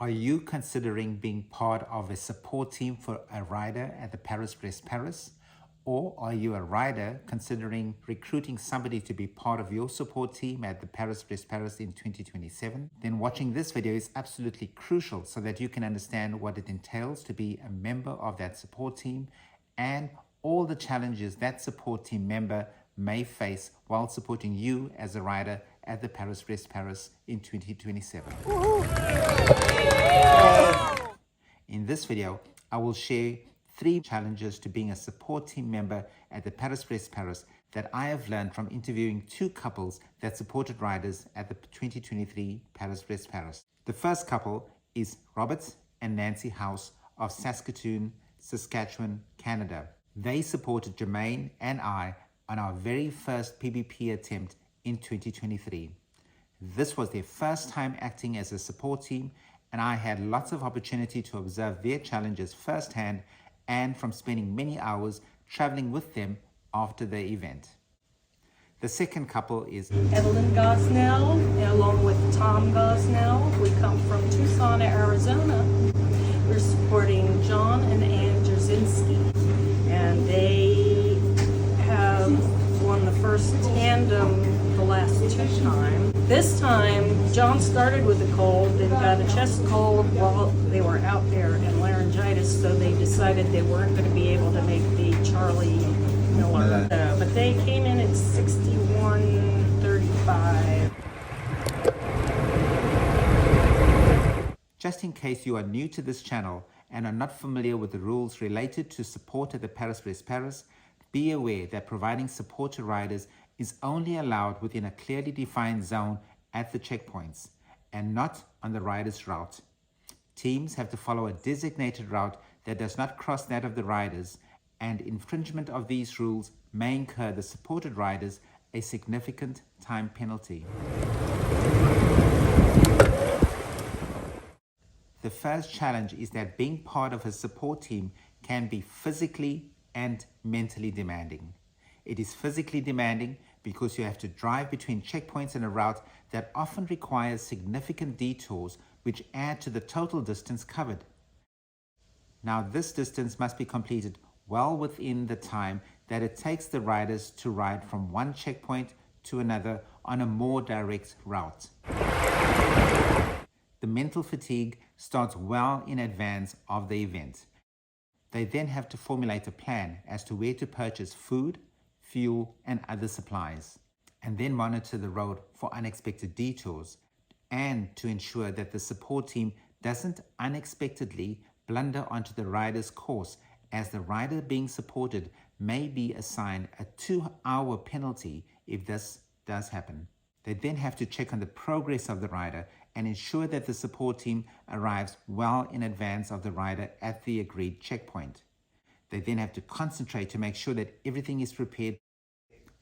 Are you considering being part of a support team for a rider at the Paris-Brest-Paris? Or are you a rider considering recruiting somebody to be part of your support team at the Paris-Brest-Paris in 2027? Then watching this video is absolutely crucial so that you can understand what it entails to be a member of that support team and all the challenges that support team member may face while supporting you as a rider at the Paris-Brest-Paris in 2027. In this video, I will share 3 challenges to being a support team member at the Paris-Brest-Paris that I have learned from interviewing 2 couples that supported riders at the 2023 Paris-Brest-Paris. The first couple is Robert and Nancy House of Saskatoon, Saskatchewan, Canada. They supported Jermaine and I on our very first PBP attempt in 2023. This was their first time acting as a support team, and I had lots of opportunity to observe their challenges firsthand and from spending many hours traveling with them after the event. The second couple is Evelyn Gosnell, along with Tom Gosnell. We come from Tucson, Arizona. We're supporting John and Ann Jasinski, and they have won the first tandem the last 2 times. This time, John started with a cold, then got a chest cold while they were out there and laryngitis, so they decided they weren't going to be able to make the Charlie Miller. But they came in at 61:35. Just in case you are new to this channel and are not familiar with the rules related to support at the Paris-Brest-Paris, be aware that providing support to riders is only allowed within a clearly defined zone at the checkpoints and not on the rider's route. Teams have to follow a designated route that does not cross that of the riders, and infringement of these rules may incur the supported riders a significant time penalty. The first challenge is that being part of a support team can be physically and mentally demanding. It is physically demanding because you have to drive between checkpoints in a route that often requires significant detours which add to the total distance covered. Now, this distance must be completed well within the time that it takes the riders to ride from one checkpoint to another on a more direct route. The mental fatigue starts well in advance of the event. They then have to formulate a plan as to where to purchase food, fuel, and other supplies, and then monitor the road for unexpected detours, and to ensure that the support team doesn't unexpectedly blunder onto the rider's course, as the rider being supported may be assigned a 2-hour penalty if this does happen. They then have to check on the progress of the rider and ensure that the support team arrives well in advance of the rider at the agreed checkpoint. They then have to concentrate to make sure that everything is prepared.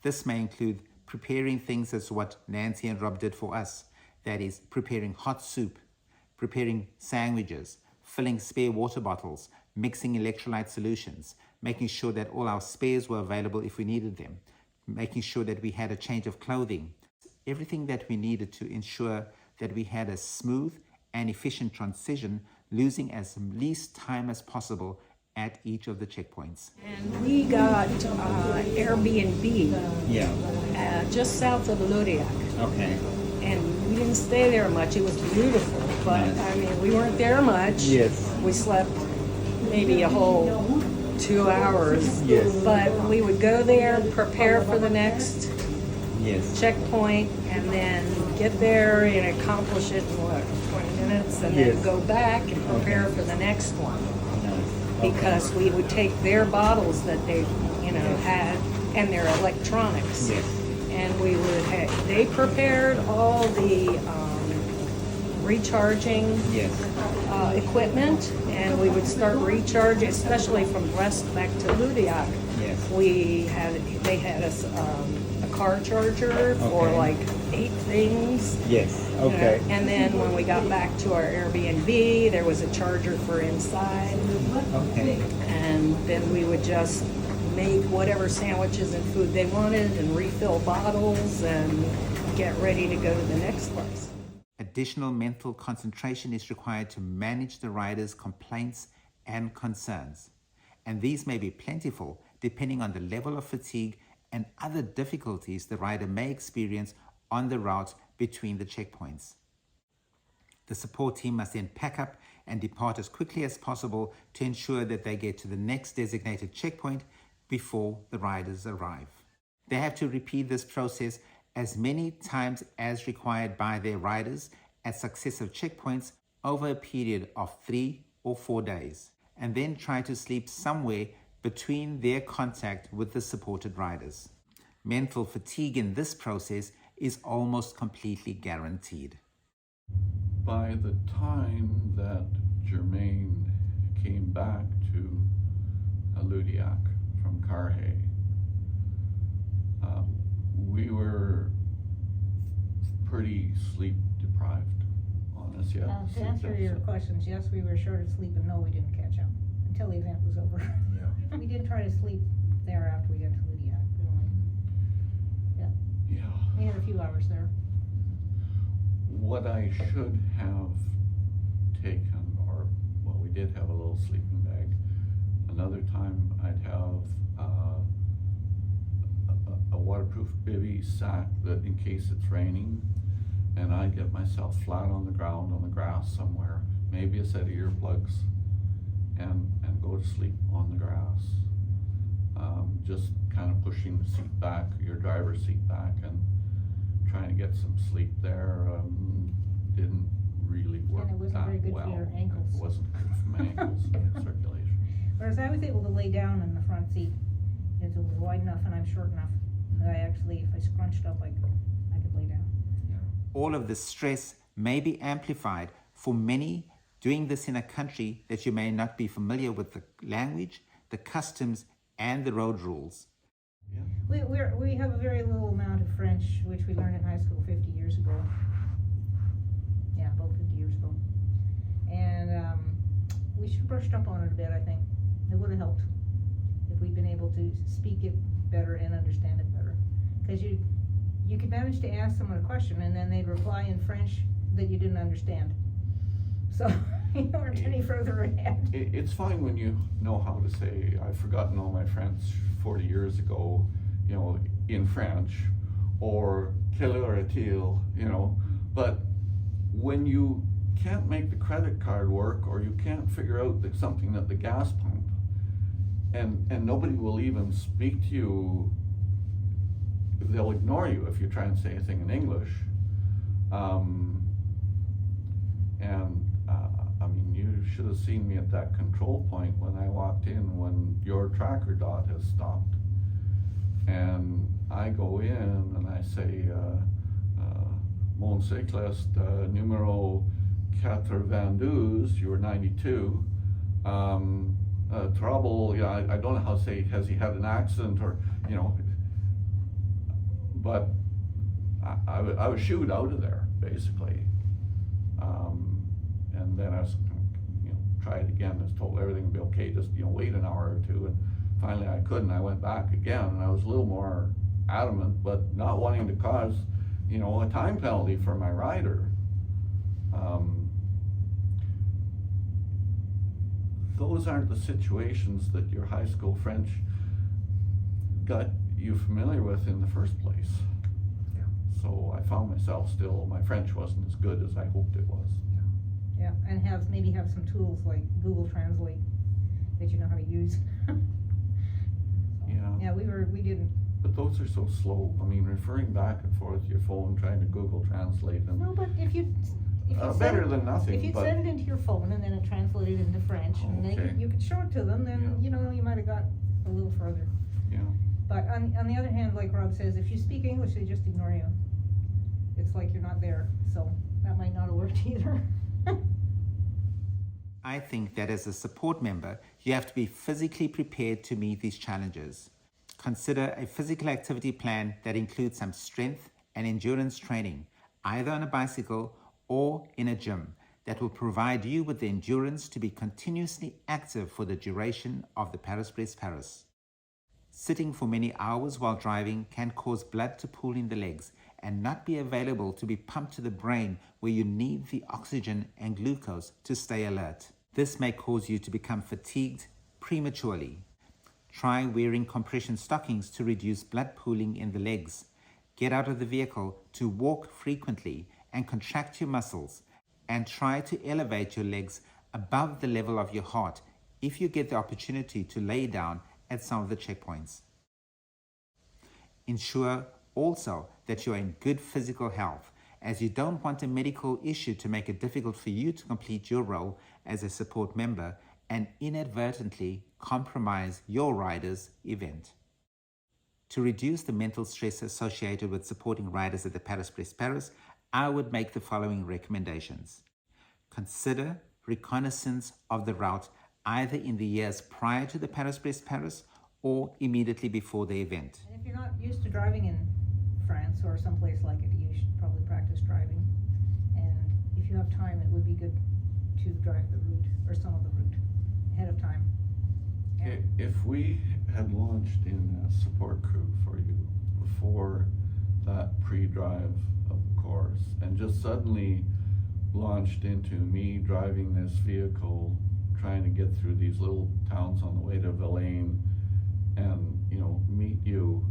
This may include preparing things as what Nancy and Rob did for us. That is, preparing hot soup, preparing sandwiches, filling spare water bottles, mixing electrolyte solutions, making sure that all our spares were available if we needed them, making sure that we had a change of clothing, everything that we needed to ensure that we had a smooth and efficient transition, losing as least time as possible at each of the checkpoints. And we got Airbnb just south of Lodiac. Okay. And we didn't stay there much. It was beautiful, but I mean, we weren't there much. Yes. We slept maybe a whole 2 hours. Yes. But we would go there, prepare for the next checkpoint, and then get there and accomplish it in 20 minutes, and then go back and prepare for the next one. Because we would take their bottles that they, had, and their electronics, and we would they prepared all the recharging equipment, and we would start recharging, especially from Brest back to Ludiac. They had us a car charger for like 8 things. And then when we got back to our Airbnb, there was a charger for inside. And then we would just make whatever sandwiches and food they wanted and refill bottles and get ready to go to the next place. additional mental concentration is required to manage the rider's complaints and concerns, and these may be plentiful depending on the level of fatigue and other difficulties the rider may experience on the route between the checkpoints. The support team must then pack up and depart as quickly as possible to ensure that they get to the next designated checkpoint before the riders arrive. They have to repeat this process as many times as required by their riders at successive checkpoints over a period of 3 or 4 days, and then try to sleep somewhere between their contact with the supported riders. Mental fatigue in this process is almost completely guaranteed. By the time that Germaine came back to Ludiac from Carhay, we were pretty sleep deprived, honestly. To answer your questions, yes, we were short of sleep, and no, we didn't catch up until the event was over. Yeah. We did try to sleep there after we got to Ludiac. Yeah. We had a few hours there. What I should have taken, or well, we did have a little sleeping bag. Another time I'd have a waterproof bivy sack that in case it's raining, and I'd get myself flat on the ground on the grass somewhere, maybe a set of earplugs, and go to sleep on the grass. Just kind of pushing the seat back, your driver's seat back, and trying to get some sleep there. Didn't really work And it wasn't that very good well. for your ankles. It wasn't good for my ankles circulation. Whereas I was able to lay down in the front seat, because it was wide enough and I'm short enough that I actually, if I scrunched up, I could lay down. All of this stress may be amplified for many doing this in a country that you may not be familiar with the language, the customs, and the road rules. Yeah. We have a very little amount of French, which we learned in high school 50 years ago. Yeah, about 50 years ago. And we should have brushed up on it a bit, I think. It would have helped if we'd been able to speak it better and understand it better. Because you could manage to ask someone a question and then they'd reply in French that you didn't understand. So you weren't any further ahead. It's fine when you know how to say, I've forgotten all my French 40 years ago, in French, or quelle heure est-il, but when you can't make the credit card work, or you can't figure out something at the gas pump, and nobody will even speak to you, they'll ignore you if you try and say anything in English. You should have seen me at that control point when I walked in, when your tracker dot has stopped. And I go in and I say, mon cycliste numéro 92, you were 92, trouble, I don't know how to say, has he had an accident, or, but I was shooed out of there, basically. And then I was, tried again, I was told everything would be okay, just, wait an hour or two, and finally I couldn't. I went back again, and I was a little more adamant, but not wanting to cause, a time penalty for my rider. Those aren't the situations that your high school French got you familiar with in the first place. Yeah. So I found myself still, my French wasn't as good as I hoped it was. Yeah, and maybe have some tools like Google Translate that you know how to use. Yeah. We didn't. But those are so slow. Referring back and forth to your phone, trying to Google Translate them. No, but if you better than nothing. If you send it into your phone and then it translated into French, and Okay. then you could show it to them, then you might have got a little further. Yeah. But on the other hand, like Rob says, if you speak English, they just ignore you. It's like you're not there, so that might not have worked either. I think that as a support member, you have to be physically prepared to meet these challenges. Consider a physical activity plan that includes some strength and endurance training, either on a bicycle or in a gym, that will provide you with the endurance to be continuously active for the duration of the Paris-Brest-Paris. Sitting for many hours while driving can cause blood to pool in the legs and not be available to be pumped to the brain where you need the oxygen and glucose to stay alert. This may cause you to become fatigued prematurely. Try wearing compression stockings to reduce blood pooling in the legs. Get out of the vehicle to walk frequently and contract your muscles, and try to elevate your legs above the level of your heart if you get the opportunity to lay down at some of the checkpoints. Ensure also that you are in good physical health, as you don't want a medical issue to make it difficult for you to complete your role as a support member and inadvertently compromise your rider's event. To reduce the mental stress associated with supporting riders at the Paris-Brest-Paris, I would make the following recommendations. Consider reconnaissance of the route either in the years prior to the Paris-Brest-Paris or immediately before the event. And if you're not used to driving in France or someplace like it, you should probably practice driving. And if you have time, it would be good to drive the route or some of the route ahead of time. Yeah. If we had launched in a support crew for you before that pre-drive of the course and just suddenly launched into me driving this vehicle, trying to get through these little towns on the way to Villain and, meet you,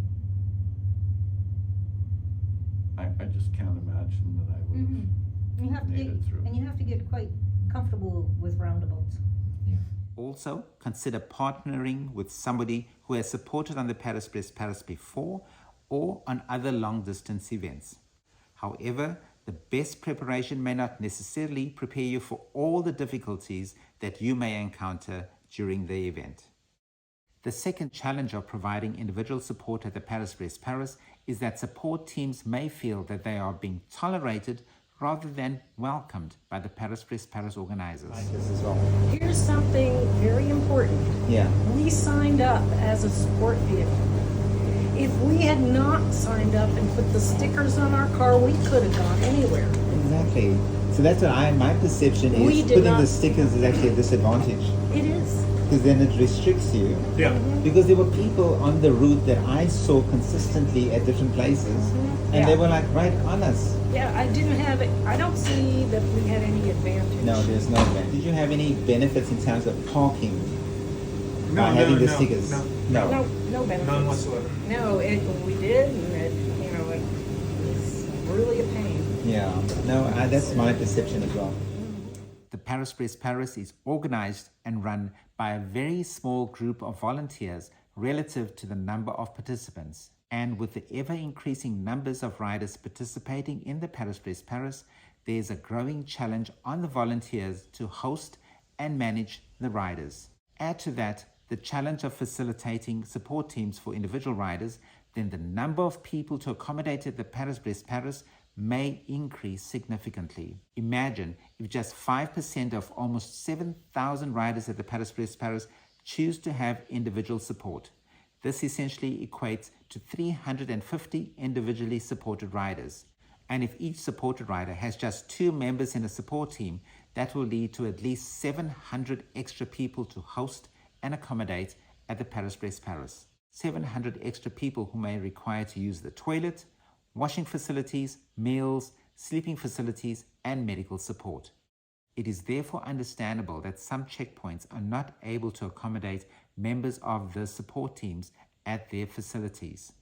I just can't imagine that I would have You have to made get, it through. and you have to get quite comfortable with roundabouts. Also, consider partnering with somebody who has supported on the Paris-Brest-Paris before or on other long-distance events. However, the best preparation may not necessarily prepare you for all the difficulties that you may encounter during the event. The second challenge of providing individual support at the Paris-Brest-Paris is that support teams may feel that they are being tolerated rather than welcomed by the Paris-Brest-Paris organizers. Here's something very important. Yeah. We signed up as a support vehicle. If we had not signed up and put the stickers on our car, we could have gone anywhere. Exactly. So that's what my perception is. We did Putting not- the stickers is actually a disadvantage, It is. because then it restricts you. Yeah. Because there were people on the route that I saw consistently at different places, and they were like right on us. Yeah, I don't see that we had any advantage. No, there's no advantage. Did you have any benefits in terms of parking No, by having the no, stickers? no. No benefits. None whatsoever. No, we did, and it was really a pain. Yeah. No, that's my perception as well. The Paris-Brest-Paris is organized and run by a very small group of volunteers relative to the number of participants. And with the ever-increasing numbers of riders participating in the Paris-Brest-Paris, there is a growing challenge on the volunteers to host and manage the riders. Add to that the challenge of facilitating support teams for individual riders, then the number of people to accommodate at the Paris-Brest-Paris may increase significantly. Imagine if just 5% of almost 7,000 riders at the Paris-Brest-Paris choose to have individual support. This essentially equates to 350 individually supported riders. And if each supported rider has just 2 members in a support team, that will lead to at least 700 extra people to host and accommodate at the Paris-Brest-Paris. 700 extra people who may require to use the toilet, washing facilities, meals, sleeping facilities, and medical support. It is therefore understandable that some checkpoints are not able to accommodate members of the support teams at their facilities.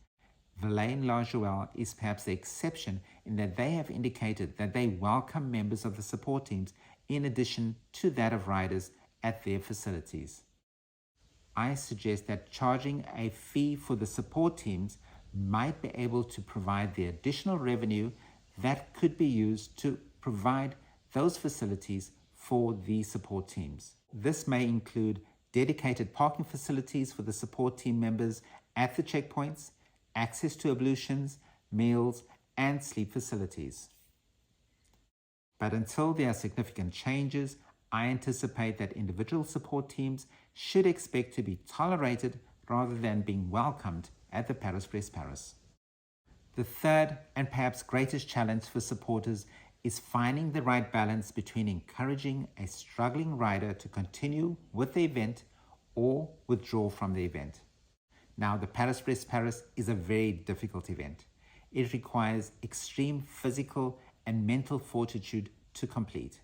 Villain-la-Joie is perhaps the exception in that they have indicated that they welcome members of the support teams in addition to that of riders at their facilities. I suggest that charging a fee for the support teams might be able to provide the additional revenue that could be used to provide those facilities for the support teams. This may include dedicated parking facilities for the support team members at the checkpoints, access to ablutions, meals, and sleep facilities. But until there are significant changes, I anticipate that individual support teams should expect to be tolerated rather than being welcomed at the Paris-Brest-Paris. The third and perhaps greatest challenge for supporters is finding the right balance between encouraging a struggling rider to continue with the event or withdraw from the event. Now, the Paris-Brest-Paris is a very difficult event. it requires extreme physical and mental fortitude to complete.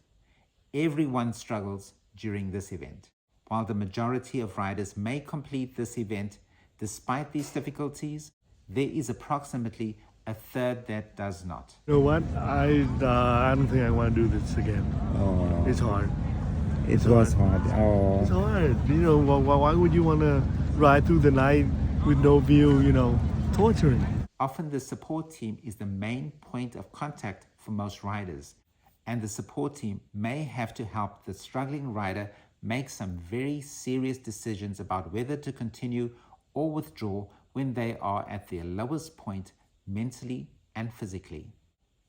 Everyone struggles during this event. While the majority of riders may complete this event despite these difficulties, there is approximately a third that does not. You know what? I don't think I want to do this again. Oh, It's hard. it was hard. Oh, It's hard. You know, why would you want to ride through the night with no view, you know, torturing? Often the support team is the main point of contact for most riders, and the support team may have to help the struggling rider make some very serious decisions about whether to continue or withdraw when they are at their lowest point mentally and physically.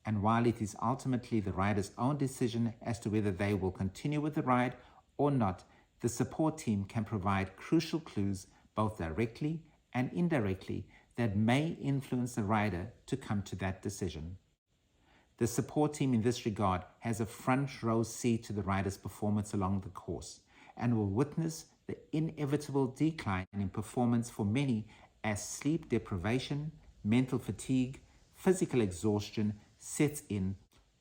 And while it is ultimately the rider's own decision as to whether they will continue with the ride or not, the support team can provide crucial clues both directly and indirectly that may influence the rider to come to that decision. The support team in this regard has a front row seat to the rider's performance along the course and will witness the inevitable decline in performance for many as sleep deprivation, mental fatigue, physical exhaustion sets in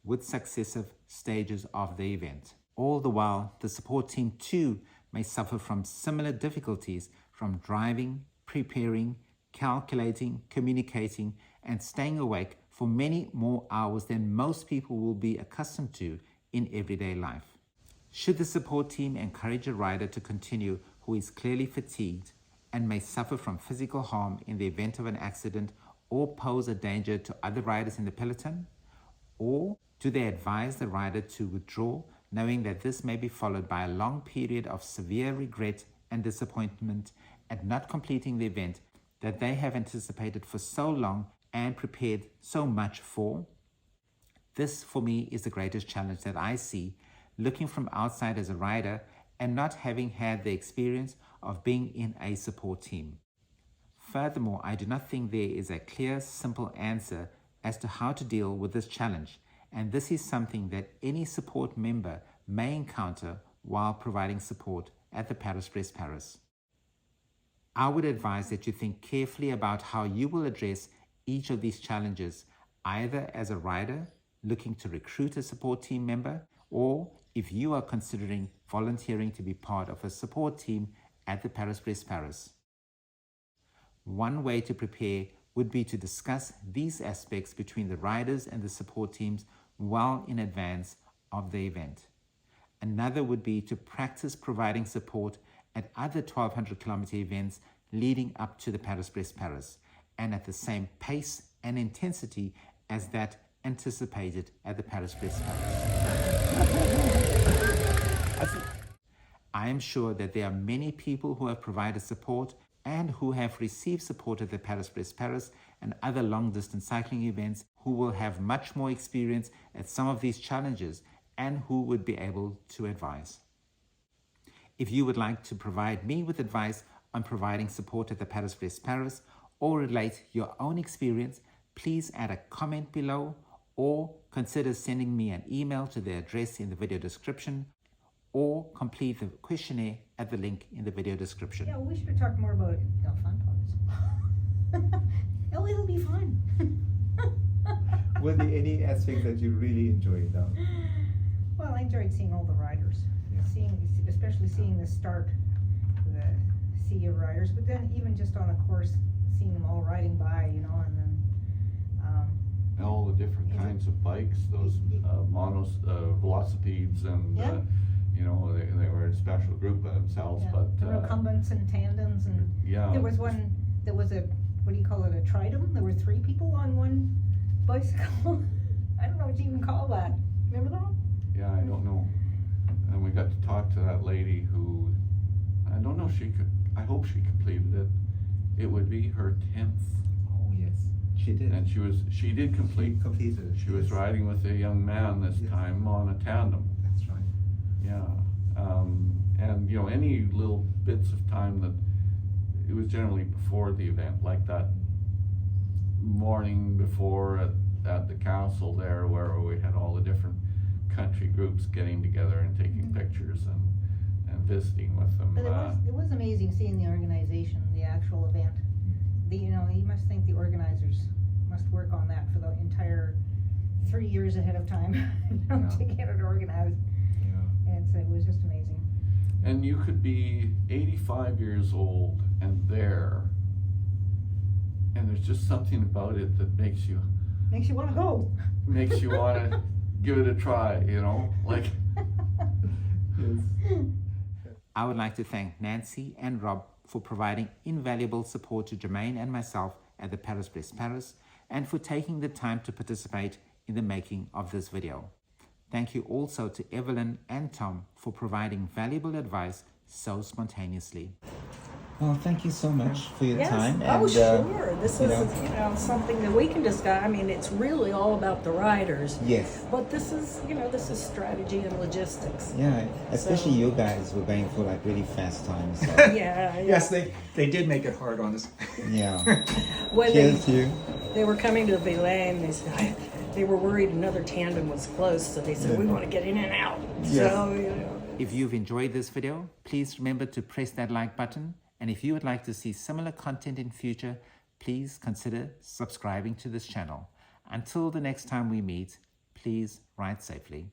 with successive stages of the event. All the while, the support team too may suffer from similar difficulties from driving, preparing, calculating, communicating, and staying awake for many more hours than most people will be accustomed to in everyday life. Should the support team encourage a rider to continue who is clearly fatigued and may suffer from physical harm in the event of an accident or pose a danger to other riders in the peloton? Or do they advise the rider to withdraw, knowing that this may be followed by a long period of severe regret and disappointment at not completing the event that they have anticipated for so long and prepared so much for? This, for me, is the greatest challenge that I see, looking from outside as a rider and not having had the experience of being in a support team. Furthermore, I do not think there is a clear, simple answer as to how to deal with this challenge, and this is something that any support member may encounter while providing support at the Paris-Brest-Paris. I would advise that you think carefully about how you will address each of these challenges, either as a rider looking to recruit a support team member, or if you are considering volunteering to be part of a support team at the Paris-Brest-Paris. One way to prepare would be to discuss these aspects between the riders and the support teams well in advance of the event. Another would be to practice providing support at other 1,200 kilometer events leading up to the Paris-Brest-Paris, and at the same pace and intensity as that anticipated at the Paris-Brest-Paris. I am sure that there are many people who have provided support and who have received support at the Paris-Brest-Paris and other long-distance cycling events who will have much more experience at some of these challenges and who would be able to advise. If you would like to provide me with advice on providing support at the Paris-Brest-Paris or relate your own experience, please add a comment below or consider sending me an email to the address in the video description, or complete the questionnaire at the link in the video description. Yeah, we should have talked more about fun parts. Oh, it'll be fun. were there any aspects that you really enjoyed though? Well, I enjoyed seeing all the riders, Yeah. especially seeing the start, the sea of riders. But then even just on the course, seeing them all riding by, and then. And all the different kinds of bikes, those velocipedes, and Yeah. They were a special group by themselves. Yeah, But the recumbents and tandems, and yeah, there was one. There was a, what do you call it, a tridem? There were 3 people on one bicycle. I don't know what you even call that. Remember that? Yeah, I don't know. And we got to talk to that lady who, I don't know if she could, I hope she completed it. It would be her 10th. Oh yes, she did. And she did complete. She completed it. She was yes. riding with a young man this Yes. time on a tandem. That's right. Yeah. And any little bits of time that, it was generally before the event, like that morning before at the castle there, where we had all the different country groups getting together and taking pictures and visiting with them. But it was amazing seeing the organization, the actual event. You must think the organizers must work on that for the entire 3 years ahead of time to get it organized. It was just amazing. And you could be 85 years old and there, and there's just something about it that makes you want to go. Makes you want to give it a try, you know, like. I would like to thank Nancy and Rob for providing invaluable support to Jermaine and myself at the Paris-Brest-Paris and for taking the time to participate in the making of this video. Thank you also to Evelyn and Tom for providing valuable advice so spontaneously. Well, thank you so much for your time. Oh, sure. This is, something that we can discuss. I mean, it's really all about the riders. Yes. But this is, this is strategy and logistics. Yeah, especially you guys were going for like really fast times. So. Yeah. Yes, they did make it hard on us. Yeah. When Cheers to you. they were coming to Villain, they said they were worried another tandem was close, so they said, we want to get in and out. Yes. So, If you've enjoyed this video, please remember to press that like button. And if you would like to see similar content in future, please consider subscribing to this channel. Until the next time we meet, please ride safely.